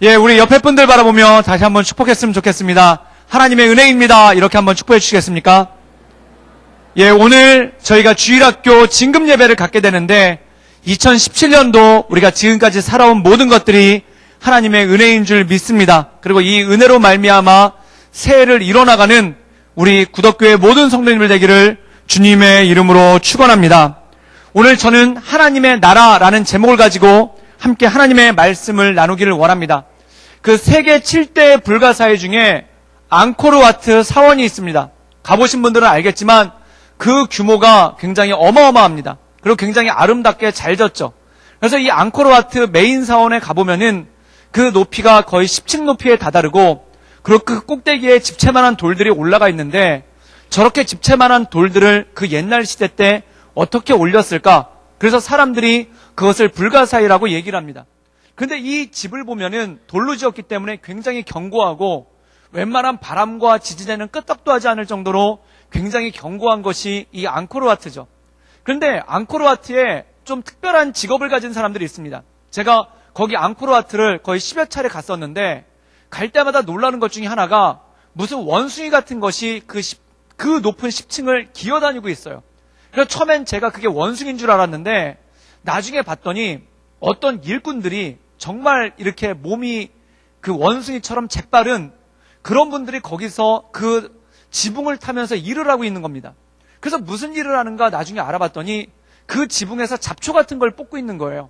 예, 우리 옆에 분들 바라보며 다시 한번 축복했으면 좋겠습니다. 하나님의 은혜입니다. 이렇게 한번 축복해 주시겠습니까? 예, 오늘 저희가 주일학교 진급 예배를 갖게 되는데 2017년도 우리가 지금까지 살아온 모든 것들이 하나님의 은혜인 줄 믿습니다. 그리고 이 은혜로 말미암아 새해를 이뤄나가는 우리 구덕교회 모든 성도님들 되기를 주님의 이름으로 축원합니다. 오늘 저는 하나님의 나라라는 제목을 가지고 함께 하나님의 말씀을 나누기를 원합니다. 그 세계 7대 불가사의 중에 앙코르와트 사원이 있습니다. 가보신 분들은 알겠지만 그 규모가 굉장히 어마어마합니다. 그리고 굉장히 아름답게 잘 졌죠. 그래서 이 앙코르와트 메인 사원에 가보면은 그 높이가 거의 10층 높이에 다다르고, 그리고 그 꼭대기에 집채만한 돌들이 올라가 있는데, 저렇게 집채만한 돌들을 그 옛날 시대 때 어떻게 올렸을까? 그래서 사람들이 그것을 불가사의라고 얘기를 합니다. 근데 이 집을 보면은 돌로 지었기 때문에 굉장히 견고하고 웬만한 바람과 지진에는 끄떡도 하지 않을 정도로 굉장히 견고한 것이 이 앙코르와트죠. 그런데 앙코르와트에 좀 특별한 직업을 가진 사람들이 있습니다. 제가 거기 앙코르와트를 거의 10여 차례 갔었는데 갈 때마다 놀라는 것 중에 하나가 무슨 원숭이 같은 것이 그 높은 10층을 기어다니고 있어요. 그래서 처음엔 제가 그게 원숭이인 줄 알았는데 나중에 봤더니 어떤 일꾼들이 정말 이렇게 몸이 그 원숭이처럼 재빠른 그런 분들이 거기서 그 지붕을 타면서 일을 하고 있는 겁니다. 그래서 무슨 일을 하는가 나중에 알아봤더니 그 지붕에서 잡초 같은 걸 뽑고 있는 거예요.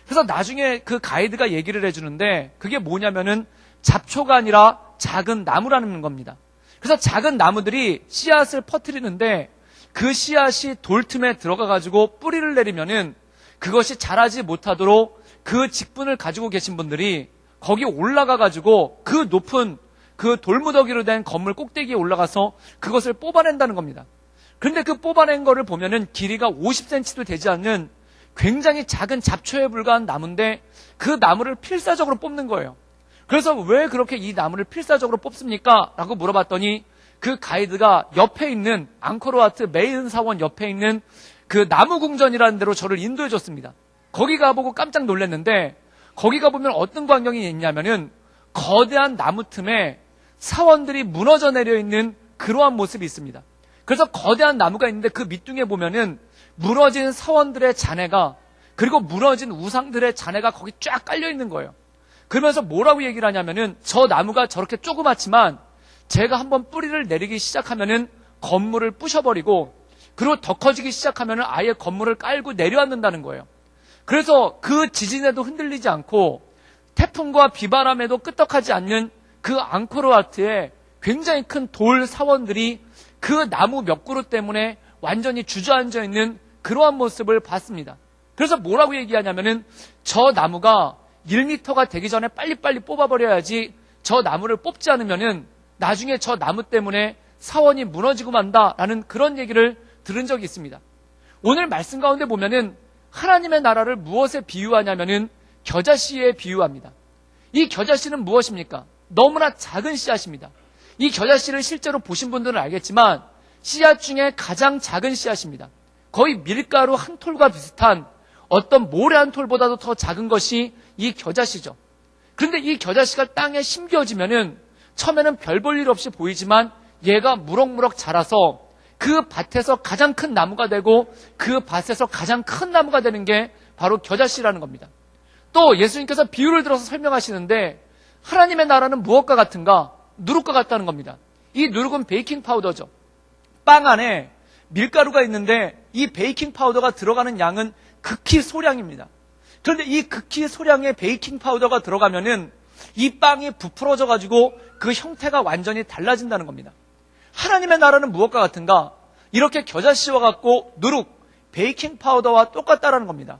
그래서 나중에 그 가이드가 얘기를 해주는데 그게 뭐냐면은 잡초가 아니라 작은 나무라는 겁니다. 그래서 작은 나무들이 씨앗을 퍼뜨리는데 그 씨앗이 돌 틈에 들어가가지고 뿌리를 내리면은 그것이 자라지 못하도록 그 직분을 가지고 계신 분들이 거기 올라가가지고 그 높은 그 돌무더기로 된 건물 꼭대기에 올라가서 그것을 뽑아낸다는 겁니다. 그런데 그 뽑아낸 거를 보면은 길이가 50cm도 되지 않는 굉장히 작은 잡초에 불과한 나무인데 그 나무를 필사적으로 뽑는 거예요. 그래서 왜 그렇게 이 나무를 필사적으로 뽑습니까? 라고 물어봤더니 그 가이드가 옆에 있는 앙코르와트 메인 사원 옆에 있는 그 나무궁전이라는 데로 저를 인도해 줬습니다. 거기 가보고 깜짝 놀랐는데 거기 가보면 어떤 광경이 있냐면은 거대한 나무 틈에 사원들이 무너져 내려 있는 그러한 모습이 있습니다. 그래서 거대한 나무가 있는데 그 밑둥에 보면은 무너진 사원들의 잔해가, 그리고 무너진 우상들의 잔해가 거기 쫙 깔려 있는 거예요. 그러면서 뭐라고 얘기를 하냐면은 저 나무가 저렇게 조그맣지만 제가 한번 뿌리를 내리기 시작하면은 건물을 부셔버리고, 그리고 더 커지기 시작하면은 아예 건물을 깔고 내려앉는다는 거예요. 그래서 그 지진에도 흔들리지 않고 태풍과 비바람에도 끄떡하지 않는 그 앙코르와트에 굉장히 큰 돌 사원들이 그 나무 몇 그루 때문에 완전히 주저앉아 있는 그러한 모습을 봤습니다. 그래서 뭐라고 얘기하냐면은 저 나무가 1m가 되기 전에 빨리빨리 뽑아버려야지 저 나무를 뽑지 않으면은 나중에 저 나무 때문에 사원이 무너지고 만다라는 그런 얘기를 들은 적이 있습니다. 오늘 말씀 가운데 보면은 하나님의 나라를 무엇에 비유하냐면은 겨자씨에 비유합니다. 이 겨자씨는 무엇입니까? 너무나 작은 씨앗입니다. 이 겨자씨를 실제로 보신 분들은 알겠지만 씨앗 중에 가장 작은 씨앗입니다. 거의 밀가루 한 톨과 비슷한 어떤 모래 한 톨보다도 더 작은 것이 이 겨자씨죠. 그런데 이 겨자씨가 땅에 심겨지면은 처음에는 별 볼 일 없이 보이지만 얘가 무럭무럭 자라서 그 밭에서 가장 큰 나무가 되고 그 밭에서 가장 큰 나무가 되는 게 바로 겨자씨라는 겁니다. 또 예수님께서 비유를 들어서 설명하시는데 하나님의 나라는 무엇과 같은가? 누룩과 같다는 겁니다. 이 누룩은 베이킹 파우더죠. 빵 안에 밀가루가 있는데 이 베이킹 파우더가 들어가는 양은 극히 소량입니다. 그런데 이 극히 소량의 베이킹 파우더가 들어가면은 이 빵이 부풀어져 가지고 그 형태가 완전히 달라진다는 겁니다. 하나님의 나라는 무엇과 같은가? 이렇게 겨자씨와 같고 누룩, 베이킹 파우더와 똑같다라는 겁니다.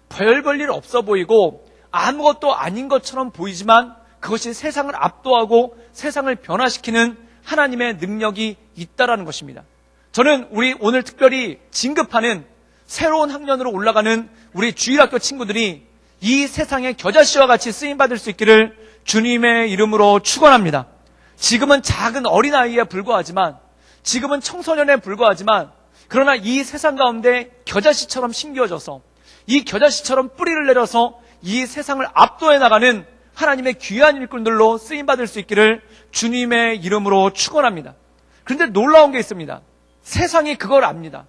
별 볼 일 없어 보이고 아무것도 아닌 것처럼 보이지만 그것이 세상을 압도하고 세상을 변화시키는 하나님의 능력이 있다라는 것입니다. 저는 우리 오늘 특별히 진급하는 새로운 학년으로 올라가는 우리 주일학교 친구들이 이 세상의 겨자씨와 같이 쓰임받을 수 있기를 주님의 이름으로 축원합니다. 지금은 작은 어린아이에 불과하지만, 지금은 청소년에 불과하지만, 그러나 이 세상 가운데 겨자씨처럼 심겨져서 이 겨자씨처럼 뿌리를 내려서 이 세상을 압도해 나가는 하나님의 귀한 일꾼들로 쓰임받을 수 있기를 주님의 이름으로 축원합니다. 그런데 놀라운 게 있습니다. 세상이 그걸 압니다.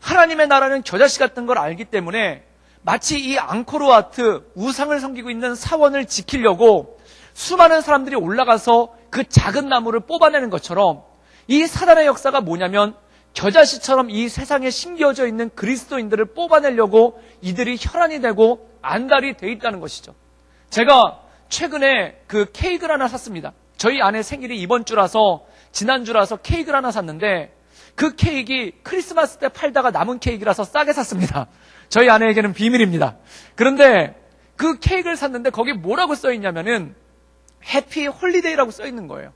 하나님의 나라는 겨자씨 같은 걸 알기 때문에 마치 이 앙코르와트 우상을 섬기고 있는 사원을 지키려고 수많은 사람들이 올라가서 그 작은 나무를 뽑아내는 것처럼 이 사단의 역사가 뭐냐면 겨자씨처럼 이 세상에 심겨져 있는 그리스도인들을 뽑아내려고 이들이 혈안이 되고 안달이 돼 있다는 것이죠. 제가 최근에 그 케이크를 하나 샀습니다. 저희 아내 생일이 이번 주라서 지난주라서 케이크를 하나 샀는데 그 케이크 크리스마스 때 팔다가 남은 케이크라서 싸게 샀습니다. 저희 아내에게는 비밀입니다. 그런데 그 케이크를 샀는데 거기 뭐라고 써있냐면은 해피 홀리데이라고 써있는 거예요.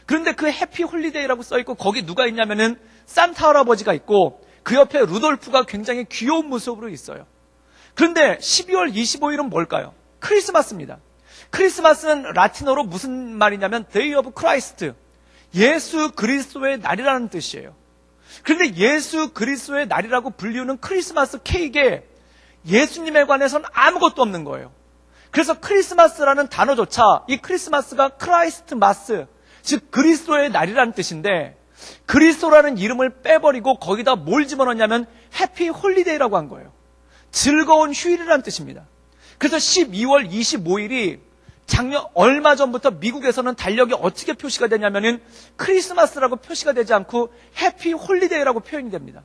그런데 그 해피 홀리데이라고 써있고 거기 누가 있냐면은 산타 할아버지가 있고 그 옆에 루돌프가 굉장히 귀여운 모습으로 있어요. 그런데 12월 25일은 뭘까요? 크리스마스입니다. 크리스마스는 라틴어로 무슨 말이냐면 Day of Christ, 예수 그리스도의 날이라는 뜻이에요. 그런데 예수 그리스도의 날이라고 불리우는 크리스마스 케이크에 예수님에 관해서는 아무것도 없는 거예요. 그래서 크리스마스라는 단어조차 이 크리스마스가 크라이스트 마스, 즉 그리스도의 날이라는 뜻인데 그리스도라는 이름을 빼버리고 거기다 뭘 집어넣냐면 해피 홀리데이라고 한 거예요. 즐거운 휴일이라는 뜻입니다. 그래서 12월 25일이 작년 얼마 전부터 미국에서는 달력이 어떻게 표시가 되냐면은 크리스마스라고 표시가 되지 않고 해피 홀리데이라고 표현이 됩니다.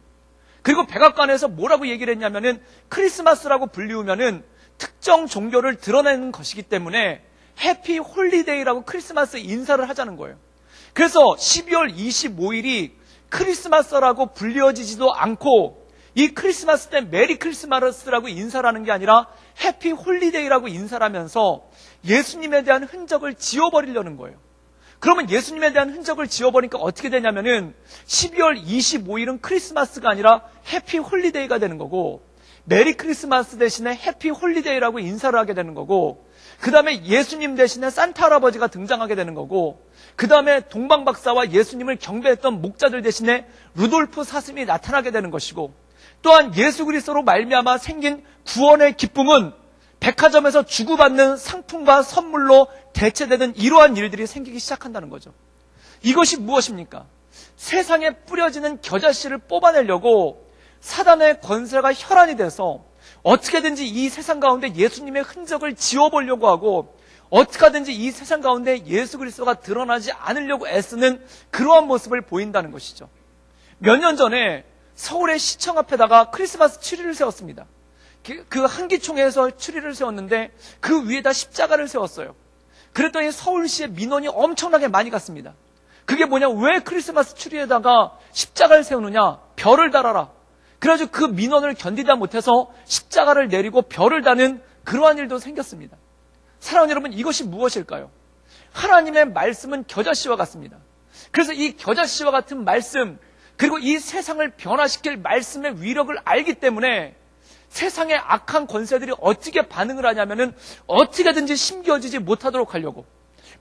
그리고 백악관에서 뭐라고 얘기를 했냐면은 크리스마스라고 불리우면은 특정 종교를 드러내는 것이기 때문에 해피 홀리데이라고 크리스마스 인사를 하자는 거예요. 그래서 12월 25일이 크리스마스라고 불려지지도 않고 이 크리스마스 때 메리 크리스마스라고 인사를 하는 게 아니라 해피 홀리데이라고 인사를 하면서 예수님에 대한 흔적을 지워버리려는 거예요. 그러면 예수님에 대한 흔적을 지워버리니까 어떻게 되냐면은 12월 25일은 크리스마스가 아니라 해피 홀리데이가 되는 거고 메리 크리스마스 대신에 해피 홀리데이라고 인사를 하게 되는 거고 그 다음에 예수님 대신에 산타 할아버지가 등장하게 되는 거고 그 다음에 동방박사와 예수님을 경배했던 목자들 대신에 루돌프 사슴이 나타나게 되는 것이고 또한 예수 그리스도로 말미암아 생긴 구원의 기쁨은 백화점에서 주고받는 상품과 선물로 대체되는 이러한 일들이 생기기 시작한다는 거죠. 이것이 무엇입니까? 세상에 뿌려지는 겨자씨를 뽑아내려고 사단의 권세가 혈안이 돼서 어떻게든지 이 세상 가운데 예수님의 흔적을 지워보려고 하고 어떻게 하든지 이 세상 가운데 예수 그리스도가 드러나지 않으려고 애쓰는 그러한 모습을 보인다는 것이죠. 몇 년 전에 서울의 시청 앞에다가 크리스마스 트리를 세웠습니다. 그 한기총에서 트리를 세웠는데 그 위에다 십자가를 세웠어요. 그랬더니 서울시의 민원이 엄청나게 많이 갔습니다. 그게 뭐냐, 왜 크리스마스 트리에다가 십자가를 세우느냐, 별을 달아라. 그래가지고 그 민원을 견디다 못해서 십자가를 내리고 별을 다는 그러한 일도 생겼습니다. 사랑하는 여러분, 이것이 무엇일까요? 하나님의 말씀은 겨자씨와 같습니다. 그래서 이 겨자씨와 같은 말씀, 그리고 이 세상을 변화시킬 말씀의 위력을 알기 때문에 세상의 악한 권세들이 어떻게 반응을 하냐면은 어떻게든지 심겨지지 못하도록 하려고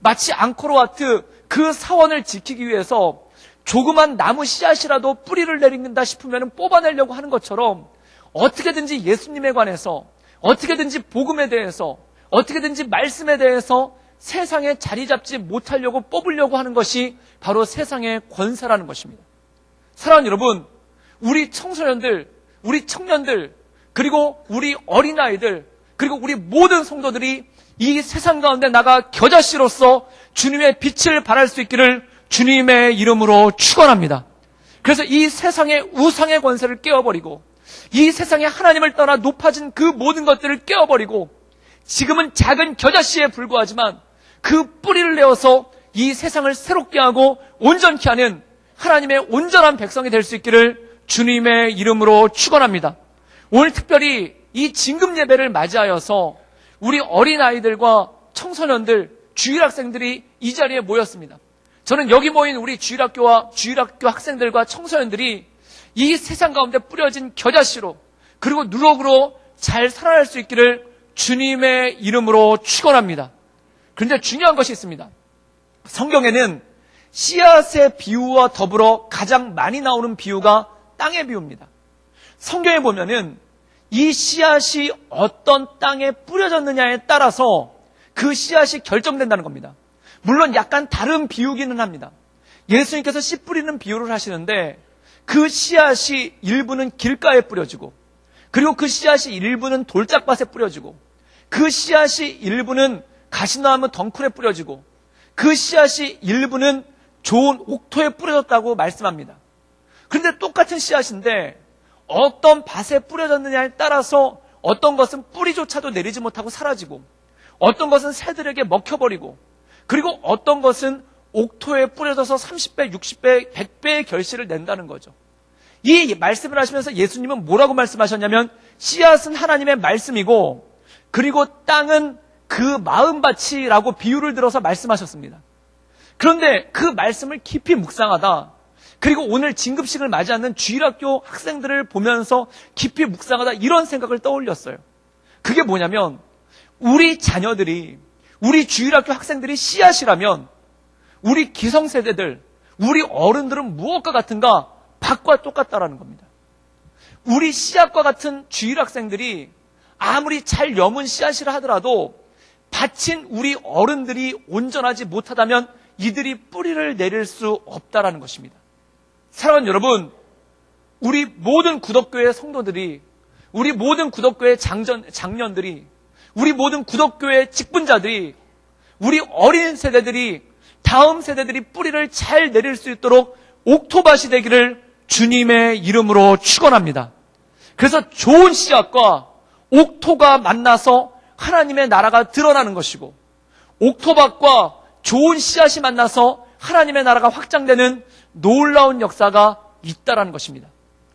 마치 앙코르와트 그 사원을 지키기 위해서 조그만 나무 씨앗이라도 뿌리를 내린다 싶으면 뽑아내려고 하는 것처럼 어떻게든지 예수님에 관해서 어떻게든지 복음에 대해서 어떻게든지 말씀에 대해서 세상에 자리 잡지 못하려고 뽑으려고 하는 것이 바로 세상의 권세라는 것입니다. 사랑하는 여러분, 우리 청소년들, 우리 청년들, 그리고 우리 어린아이들, 그리고 우리 모든 성도들이 이 세상 가운데 나가 겨자씨로서 주님의 빛을 발할 수 있기를 주님의 이름으로 축원합니다. 그래서 이 세상의 우상의 권세를 깨워버리고 이 세상에 하나님을 떠나 높아진 그 모든 것들을 깨워버리고 지금은 작은 겨자씨에 불과하지만 그 뿌리를 내어서 이 세상을 새롭게 하고 온전케 하는 하나님의 온전한 백성이 될 수 있기를 주님의 이름으로 축원합니다. 오늘 특별히 이 진금 예배를 맞이하여서 우리 어린아이들과 청소년들, 주일학생들이 이 자리에 모였습니다. 저는 여기 모인 우리 주일학교와 주일학교 학생들과 청소년들이 이 세상 가운데 뿌려진 겨자씨로 그리고 누룩으로 잘 살아날 수 있기를 주님의 이름으로 축원합니다. 그런데 중요한 것이 있습니다. 성경에는 씨앗의 비유와 더불어 가장 많이 나오는 비유가 땅의 비유입니다. 성경에 보면은 이 씨앗이 어떤 땅에 뿌려졌느냐에 따라서 그 씨앗이 결정된다는 겁니다. 물론 약간 다른 비유기는 합니다. 예수님께서 씨 뿌리는 비유를 하시는데 그 씨앗이 일부는 길가에 뿌려지고, 그리고 그 씨앗이 일부는 돌짝밭에 뿌려지고, 그 씨앗이 일부는 가시나무 덩쿨에 뿌려지고, 그 씨앗이 일부는 좋은 옥토에 뿌려졌다고 말씀합니다. 그런데 똑같은 씨앗인데 어떤 밭에 뿌려졌느냐에 따라서 어떤 것은 뿌리조차도 내리지 못하고 사라지고, 어떤 것은 새들에게 먹혀버리고, 그리고 어떤 것은 옥토에 뿌려져서 30배, 60배, 100배의 결실을 낸다는 거죠. 이 말씀을 하시면서 예수님은 뭐라고 말씀하셨냐면, 씨앗은 하나님의 말씀이고, 그리고 땅은 그 마음밭이라고 비유를 들어서 말씀하셨습니다. 그런데 그 말씀을 깊이 묵상하다, 그리고 오늘 진급식을 맞이하는 주일학교 학생들을 보면서 깊이 묵상하다, 이런 생각을 떠올렸어요. 그게 뭐냐면, 우리 자녀들이, 우리 주일학교 학생들이 씨앗이라면 우리 기성세대들, 우리 어른들은 무엇과 같은가? 밭과 똑같다라는 겁니다. 우리 씨앗과 같은 주일학생들이 아무리 잘 여문 씨앗이라 하더라도 밭인 우리 어른들이 온전하지 못하다면 이들이 뿌리를 내릴 수 없다라는 것입니다. 사랑하는 여러분, 우리 모든 구덕교회 성도들이, 우리 모든 구덕교회 장년들이, 우리 모든 구덕교회 직분자들이, 우리 어린 세대들이, 다음 세대들이 뿌리를 잘 내릴 수 있도록 옥토밭이 되기를 주님의 이름으로 축원합니다. 그래서 좋은 씨앗과 옥토가 만나서 하나님의 나라가 드러나는 것이고, 옥토밭과 좋은 씨앗이 만나서 하나님의 나라가 확장되는 놀라운 역사가 있다라는 것입니다.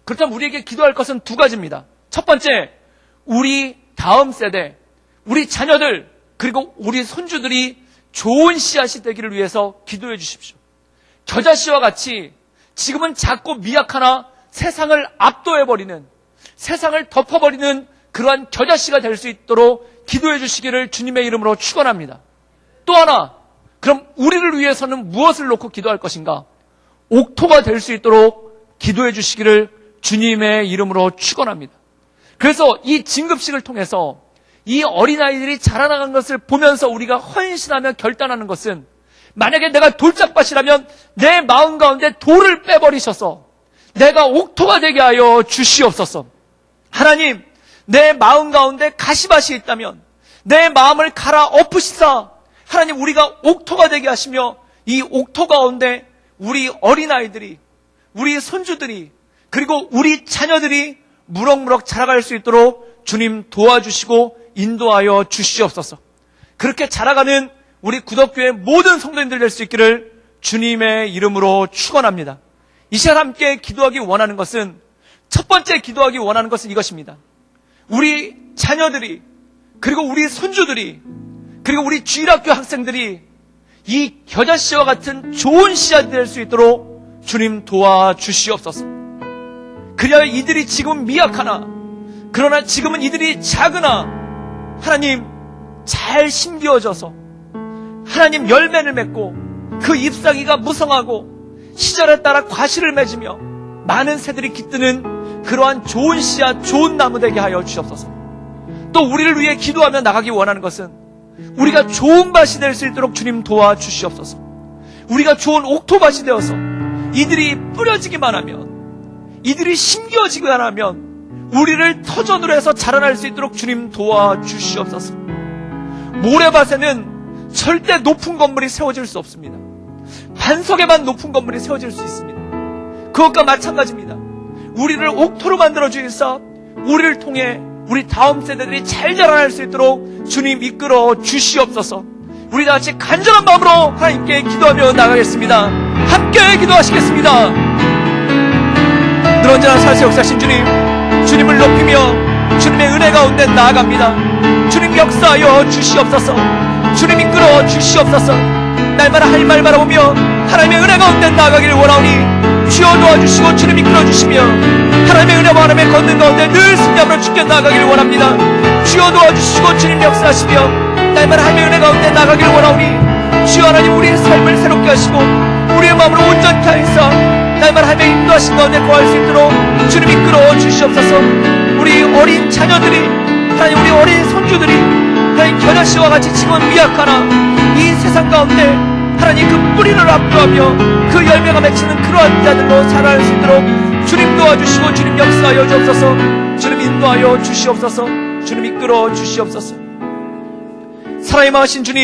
그렇다면 우리에게 기도할 것은 두 가지입니다. 첫 번째, 우리 다음 세대, 우리 자녀들, 그리고 우리 손주들이 좋은 씨앗이 되기를 위해서 기도해 주십시오. 겨자씨와 같이 지금은 작고 미약하나 세상을 압도해버리는, 세상을 덮어버리는 그러한 겨자씨가 될 수 있도록 기도해 주시기를 주님의 이름으로 축원합니다. 또 하나, 그럼 우리를 위해서는 무엇을 놓고 기도할 것인가? 옥토가 될 수 있도록 기도해 주시기를 주님의 이름으로 축원합니다. 그래서 이 진급식을 통해서 이 어린아이들이 자라나간 것을 보면서 우리가 헌신하며 결단하는 것은, 만약에 내가 돌짝밭이라면 내 마음 가운데 돌을 빼버리셔서 내가 옥토가 되게 하여 주시옵소서. 하나님, 내 마음 가운데 가시밭이 있다면 내 마음을 갈아 엎으시사 하나님, 우리가 옥토가 되게 하시며 이 옥토 가운데 우리 어린아이들이, 우리 손주들이, 그리고 우리 자녀들이 무럭무럭 자라갈 수 있도록 주님 도와주시고 인도하여 주시옵소서. 그렇게 자라가는 우리 구덕교회 모든 성도님들 될 수 있기를 주님의 이름으로 축원합니다. 이 시간 함께 기도하기 원하는 것은, 첫 번째 기도하기 원하는 것은 이것입니다. 우리 자녀들이, 그리고 우리 손주들이, 그리고 우리 주일학교 학생들이 이 겨자씨와 같은 좋은 씨앗이 될 수 있도록 주님 도와주시옵소서. 그리하여 이들이 지금 미약하나, 그러나 지금은 이들이 작으나 하나님 잘 심겨져서 하나님 열매를 맺고 그 잎사귀가 무성하고 시절에 따라 과실을 맺으며 많은 새들이 깃드는 그러한 좋은 씨앗, 좋은 나무 되게 하여 주옵소서. 또 우리를 위해 기도하며 나가기 원하는 것은, 우리가 좋은 밭이 될 수 있도록 주님 도와주시옵소서. 우리가 좋은 옥토밭이 되어서 이들이 뿌려지기만 하면, 이들이 심겨지기만 하면 우리를 터전으로 해서 자라날 수 있도록 주님 도와주시옵소서. 모래밭에는 절대 높은 건물이 세워질 수 없습니다. 반석에만 높은 건물이 세워질 수 있습니다. 그것과 마찬가지입니다. 우리를 옥토로 만들어 주시사 우리를 통해 우리 다음 세대들이 잘 자라날 수 있도록 주님 이끌어 주시옵소서. 우리 다 같이 간절한 마음으로 하나님께 기도하며 나가겠습니다. 함께 기도하시겠습니다. 늘 언제나 살세 역사하신 주님, 주님을 높이며 주님의 은혜 가운데 나아갑니다. 주님 역사하여 주시옵소서. 주님 이끌어 주시옵소서. 날마다 할 말 바라보며 하나님의 은혜 가운데 나아가기를 원하오니 주여 도와주시고 주님 이끌어 주시며 하나님의 은혜와 하나님의 걷는 가운데 늘 승리함으로 주께 나아가기를 원합니다. 주여 도와주시고 주님 역사하시며 날마다 하나님의 은혜 가운데 나아가기를 원하오니 주여 하나님, 우리의 삶을 새롭게 하시고 우리의 마음을 온전케 하여서 날마다 하나님의 인도하신 가운데 거할 수 있도록 주님 이끌어 주시옵소서. 우리 어린 자녀들이, 하나님 우리 어린 손주들이 하나님 하나님 겨자씨와 같이 지금은 미약하나 이 세상 가운데 하나님 그 뿌리를 압도하며 그 열매가 맺히는 그러한 자들로 살아갈 수 있도록 주님 도와주시고 주님 역사하여 주옵소서. 주님 인도하여 주시옵소서. 주님 이끌어 주시옵소서. 살아있는 주님